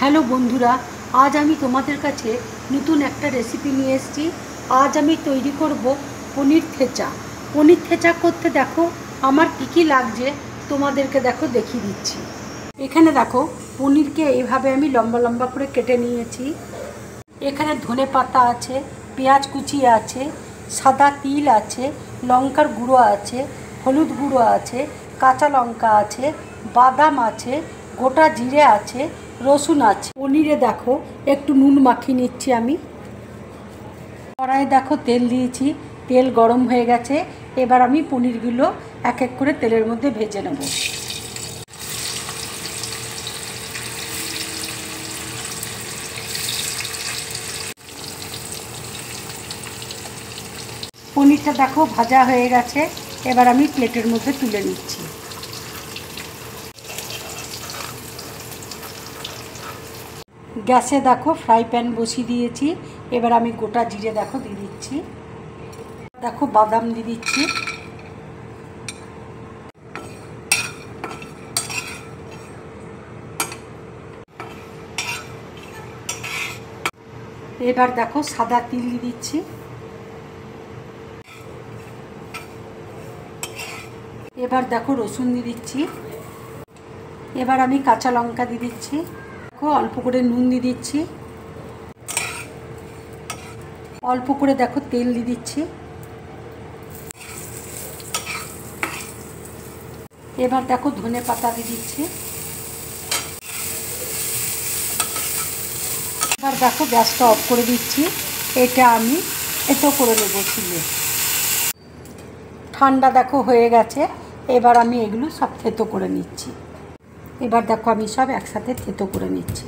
Hello বন্ধুরা, আজ আমি তোমাদের কাছে নতুন একটা রেসিপি নিয়ে এসেছি। আজ আমি তৈরি করব পনির থেচা। পনির থেচা করতে দেখো আমার কী লাগছে তোমাদেরকে দেখিয়ে দিচ্ছি। এখানে দেখো পনিরকে এইভাবে আমি লম্বা লম্বা করে কেটে নিয়েছি। এখানে ধনে পাতা আছে, পেঁয়াজ কুচি আছে, সাদা তিল আছে, লঙ্কার গুঁড়ো আছে, হলুদ গুঁড়ো আছে, কাঁচা লঙ্কা আছে, বাদাম আছে, গোটা জিরে আছে, রসুন আছে। পনিরে দেখো একটু নুন মাখিয়ে নিচ্ছি আমি। কড়াইয়ে দেখো তেল দিয়েছি, তেল গরম হয়ে গেছে। এবার আমি পনিরগুলো এক এক করে তেলের মধ্যে ভেজে নেব। পনিরটা দেখো ভাজা হয়ে গেছে। এবার আমি প্লেটের মধ্যে তুলে নিচ্ছি। গ্যাসে দেখো ফ্রাই প্যান বসিয়ে দিয়েছি। এবার আমি গোটা জিরে দেখো দিয়ে দিচ্ছি, দেখো বাদাম দিয়ে দিচ্ছি, এবার দেখো সাদা তিল দিয়ে দিচ্ছি, এবার দেখো রসুন দিয়ে দিচ্ছি, এবার আমি কাঁচা লঙ্কা দিয়ে দিচ্ছি, দেখো অল্প করে নুন দিয়ে দিচ্ছি, অল্প করে দেখো তেল দিয়ে দিচ্ছি, এবার দেখো ধনে পাতা দিয়ে দিচ্ছি। এবার দেখো গ্যাসটা অফ করে দিচ্ছি। এটা আমি থেতো করে নেবো চুলে। ঠান্ডা দেখো হয়ে গেছে। এবার আমি এগুলো সব থেতো করে নিচ্ছি। এবার দেখো আমি সব একসাথে থেতো করে নিচ্ছি।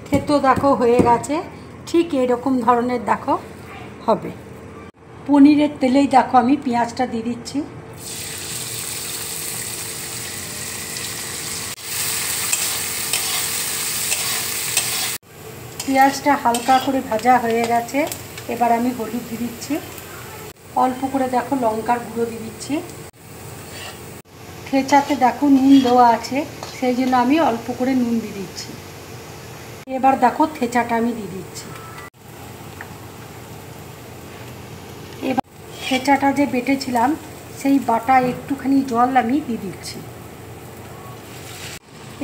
থেতো দেখো হয়ে গেছে, ঠিক এরকম ধরনের দেখো হবে। পনিরের তেলেই দেখো আমি পেঁয়াজটা দিয়ে দিচ্ছি। পেঁয়াজটা হালকা করে ভাজা হয়ে গেছে। এবার আমি হলুদ দিয়ে দিচ্ছি, অল্প করে দেখো লঙ্কার গুঁড়ো দিয়ে দিচ্ছি। থেচাতে দেখো নুন দেওয়া আছে, সেই জন্য আমি অল্প করে নুন দিয়ে দিচ্ছি। এবার দেখো থেচাটা আমি দিয়ে দিচ্ছি। এবার থেচাটা যে বেটেছিলাম সেই বাটা একটুখানি জল আমি দিয়ে দিচ্ছি।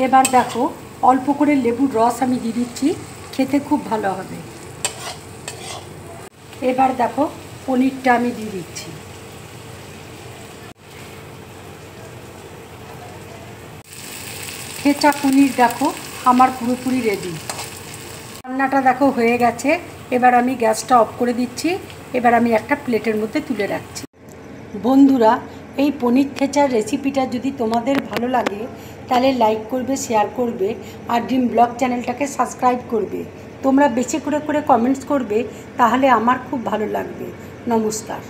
এবার দেখো অল্প করে লেবুর রস আমি দিয়ে দিচ্ছি, খেতে খুব ভালো হবে। এবার দেখো পনিরটা আমি দিয়ে দিচ্ছি। থেচা পনির দেখো আমার পুরোপুরি রেডি। রান্নাটা দেখো হয়ে গেছে। এবার আমি গ্যাসটা অফ করে দিচ্ছি। এবার আমি একটা প্লেটের মধ্যে তুলে রাখছি। বন্ধুরা, এই পনির থেচার রেসিপিটা যদি তোমাদের ভালো লাগে তাহলে লাইক করবে, শেয়ার করবে আর ড্রিম ব্লগ চ্যানেলটাকে সাবস্ক্রাইব করবে। তোমরা বেশি করে কমেন্টস করবে, তাহলে আমার খুব ভালো লাগবে। নমস্কার।